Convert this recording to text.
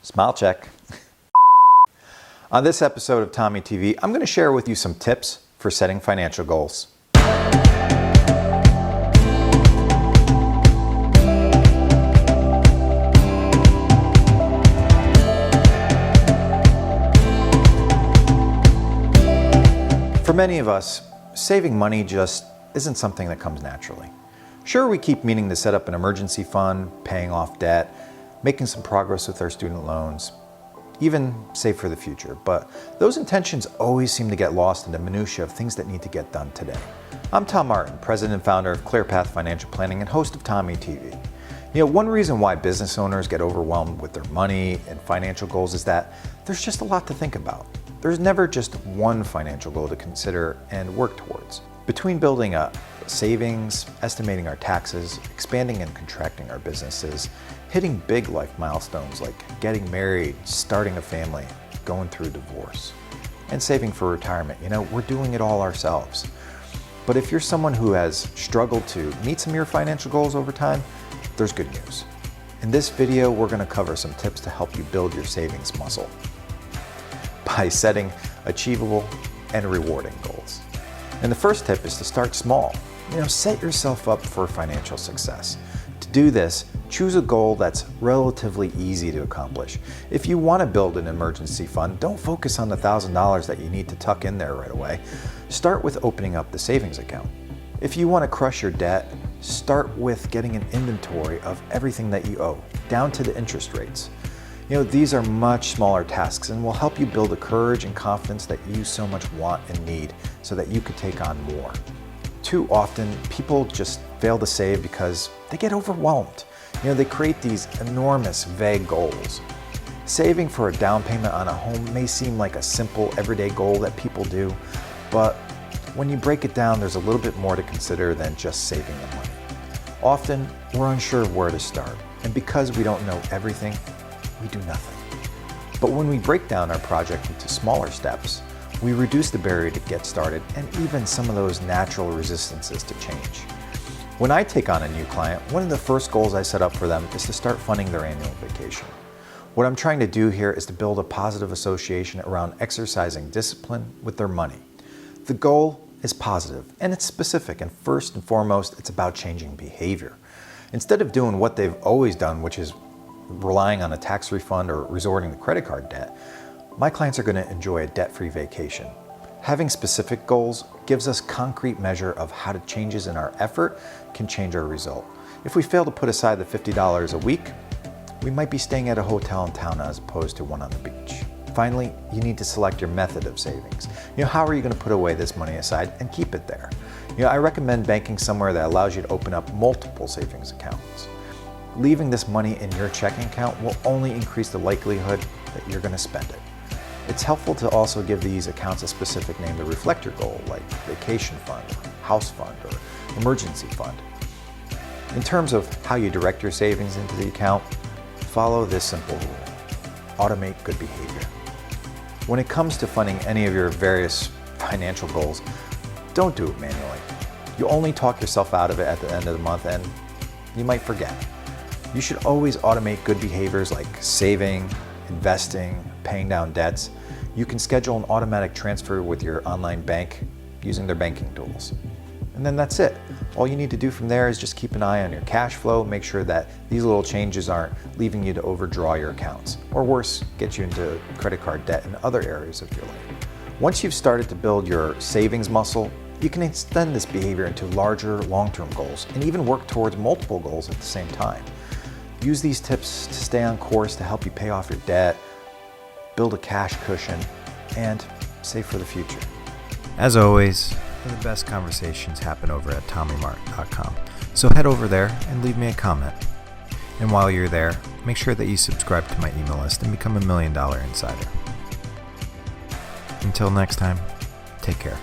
Smile check. On this episode of Tommy TV, I'm going to share with you some tips for setting financial goals. For many of us, saving money just isn't something that comes naturally. Sure, we keep meaning to set up an emergency fund, paying off debt, making some progress with our student loans, even save for the future, but those intentions always seem to get lost in the minutiae of things that need to get done today. I'm Tom Martin, president and founder of ClearPath Financial Planning and host of Tommy TV. You know, one reason why business owners get overwhelmed with their money and financial goals is that there's just a lot to think about. There's never just one financial goal to consider and work towards. Between building a savings, estimating our taxes, expanding and contracting our businesses, hitting big life milestones like getting married, starting a family, going through a divorce, and saving for retirement, you know, we're doing it all ourselves. But if you're someone who has struggled to meet some of your financial goals over time, there's good news. In this video, we're going to cover some tips to help you build your savings muscle by setting achievable and rewarding goals. And the first tip is to start small. You know, set yourself up for financial success. To do this, choose a goal that's relatively easy to accomplish. If you want to build an emergency fund, don't focus on the $1,000 that you need to tuck in there right away. Start with opening up the savings account. If you want to crush your debt, start with getting an inventory of everything that you owe, down to the interest rates. You know, these are much smaller tasks and will help you build the courage and confidence that you so much want and need so that you could take on more. Too often, people just fail to save because they get overwhelmed. You know, they create these enormous, vague goals. Saving for a down payment on a home may seem like a simple, everyday goal that people do, but when you break it down, there's a little bit more to consider than just saving the money. Often, we're unsure of where to start, and because we don't know everything, we do nothing. But when we break down our project into smaller steps, we reduce the barrier to get started and even some of those natural resistances to change. When I take on a new client, one of the first goals I set up for them is to start funding their annual vacation. What I'm trying to do here is to build a positive association around exercising discipline with their money. The goal is positive and it's specific, and first and foremost, it's about changing behavior. Instead of doing what they've always done, which is relying on a tax refund or resorting to credit card debt, my clients are going to enjoy a debt-free vacation. Having specific goals gives us concrete measure of how the changes in our effort can change our result. If we fail to put aside the $50 a week, we might be staying at a hotel in town as opposed to one on the beach. Finally, you need to select your method of savings. You know, how are you going to put away this money aside and keep it there? You know, I recommend banking somewhere that allows you to open up multiple savings accounts. Leaving this money in your checking account will only increase the likelihood that you're going to spend it. It's helpful to also give these accounts a specific name to reflect your goal, like vacation fund, or house fund, or emergency fund. In terms of how you direct your savings into the account, follow this simple rule: automate good behavior. When it comes to funding any of your various financial goals, don't do it manually. You'll only talk yourself out of it at the end of the month and you might forget. You should always automate good behaviors like saving, investing, paying down debts. You can schedule an automatic transfer with your online bank using their banking tools. And then that's it. All you need to do from there is just keep an eye on your cash flow, make sure that these little changes aren't leaving you to overdraw your accounts, or worse, get you into credit card debt in other areas of your life. Once you've started to build your savings muscle, you can extend this behavior into larger, long-term goals and even work towards multiple goals at the same time. Use these tips to stay on course to help you pay off your debt, build a cash cushion, and save for the future. As always, the best conversations happen over at tommymartin.com. So head over there and leave me a comment. And while you're there, make sure that you subscribe to my email list and become a $1 Million Insider. Until next time, take care.